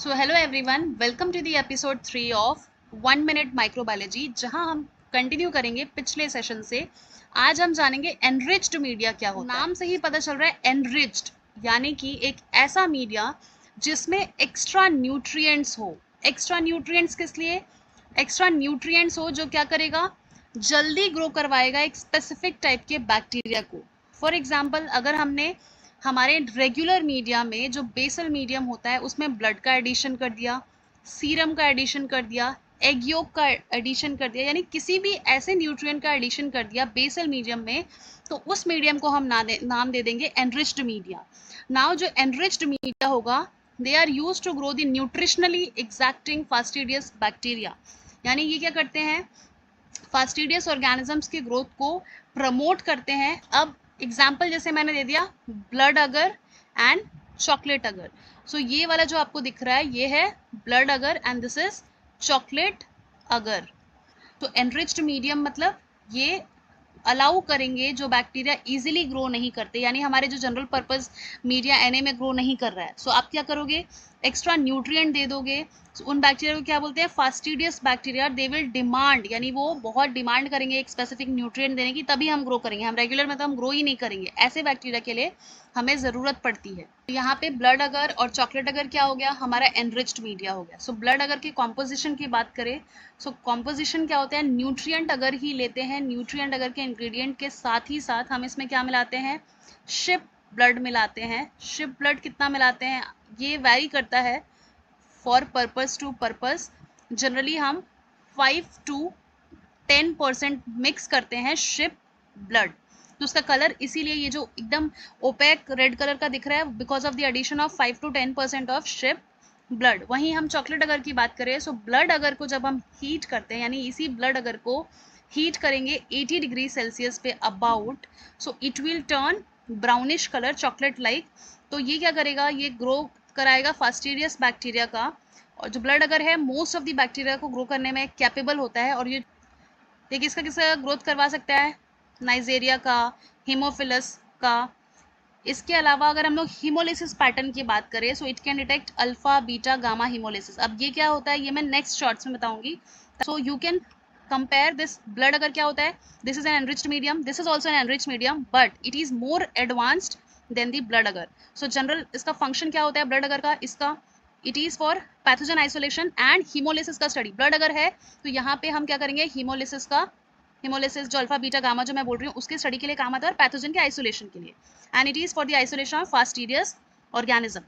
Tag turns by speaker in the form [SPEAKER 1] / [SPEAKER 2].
[SPEAKER 1] So hello everyone, welcome to the episode 3 of 1 minute microbiology, जहां हम continue करेंगे पिछले सेशन से। आज हम जानेंगे एनरिच्ड मीडिया क्या होता है। नाम से ही पता चल रहा है एनरिच्ड, यानी कि एक ऐसा मीडिया जिसमें एक्स्ट्रा न्यूट्रिएंट्स हो। एक्स्ट्रा न्यूट्रिएंट्स किस लिए? एक्स्ट्रा न्यूट्रिएंट्स हो जो क्या करेगा, जल्दी ग्रो करवाएगा एक स्पेसिफिक टाइप के बैक्टीरिया को। फॉर एग्जाम्पल, अगर हमने हमारे रेगुलर मीडिया में जो बेसल मीडियम होता है उसमें ब्लड का एडिशन कर दिया, सीरम का एडिशन कर दिया, एग योक का एडिशन कर दिया, यानी किसी भी ऐसे न्यूट्रिएंट का एडिशन कर दिया बेसल मीडियम में, तो उस मीडियम को हम नाम दे देंगे एनरिच्ड मीडिया। नाउ जो एनरिच्ड मीडिया होगा, they are used to grow the nutritionally exacting fastidious bacteria, यानी ये क्या करते हैं, फास्टिडियस ऑर्गेनिजम्स की ग्रोथ को प्रमोट करते हैं। अब एग्जाम्पल जैसे मैंने दे दिया, ब्लड अगर एंड चॉकलेट अगर। सो ये वाला जो आपको दिख रहा है ये है ब्लड अगर एंड दिस इज चॉकलेट अगर। तो एनरिच्ड मीडियम मतलब ये अलाउ करेंगे जो बैक्टीरिया इजीली ग्रो नहीं करते, यानी हमारे जो जनरल पर्पस मीडिया एनए में ग्रो नहीं कर रहा है। सो आप क्या करोगे, एक्स्ट्रा न्यूट्रिएंट दे दोगे। उन बैक्टीरिया को क्या बोलते हैं, fastidious bacteria. They will demand, यानी वो बहुत डिमांड करेंगे एक स्पेसिफिक न्यूट्रिएंट देने की, तभी हम ग्रो करेंगे। हम रेगुलर में तो हम ग्रो ही नहीं करेंगे। ऐसे बैक्टीरिया के लिए हमें ज़रूरत पड़ती है। तो यहाँ पे ब्लड अगर और चॉकलेट अगर क्या हो गया, हमारा एनरिच्ड मीडिया हो गया। सो ब्लड अगर की कॉम्पोजिशन की बात करें, सो कॉम्पोजिशन क्या होता है, न्यूट्रिएंट अगर ही लेते हैं, न्यूट्रिएंट अगर के इंग्रेडिएंट के साथ ही साथ हम इसमें क्या मिलाते हैं, शिप ब्लड मिलाते हैं। शिप ब्लड कितना मिलाते हैं ये वैरी करता है for purpose to purpose. Generally हम 5 to 10% मिक्स करते हैं शिप ब्लड। तो उसका कलर इसीलिए ये जो एकदम ओपेक रेड कलर का दिख रहा है, because of the addition of 5 to 10% of sheep blood. वहीं हम चॉकलेट अगर की बात करें, सो ब्लड अगर को जब हम हीट करते हैं, यानी इसी ब्लड अगर को हीट करेंगे 80 डिग्री सेल्सियस पे about, so it will turn brownish colour chocolate like. तो ये क्या करेगा, ये ग्रो कराएगा फास्टिडियस बैक्टीरिया का। और जो ब्लड अगर है मोस्ट ऑफ द बैक्टीरिया को ग्रो करने में कैपेबल होता है। और ये देखिए इसका किसका ग्रोथ करवा सकता है, नाइजेरिया का, हीमोफिलस का। इसके अलावा अगर हम लोग हीमोलिसिस पैटर्न की बात करें, so it can detect alpha beta gamma haemolysis. अब ये क्या होता है ये मैं नेक्स्ट शॉर्ट्स में बताऊंगी। So you can compare this blood agar क्या होता है, this is an enriched medium, this is also an enriched medium, but it is more advanced than the blood agar. So general इसका function क्या होता है blood अगर का, इसका it is for pathogen isolation and haemolysis का study. Blood अगर है तो यहाँ पे हम क्या करेंगे, हीमोलिसिस का, हीमोलिसिस जो अल्फा बीटा गामा जो मैं बोल रही हूँ उसके स्टडी के लिए काम आता है, और पैथोजन के आइसोलेशन के लिए। And it is for the isolation of fastidious organism.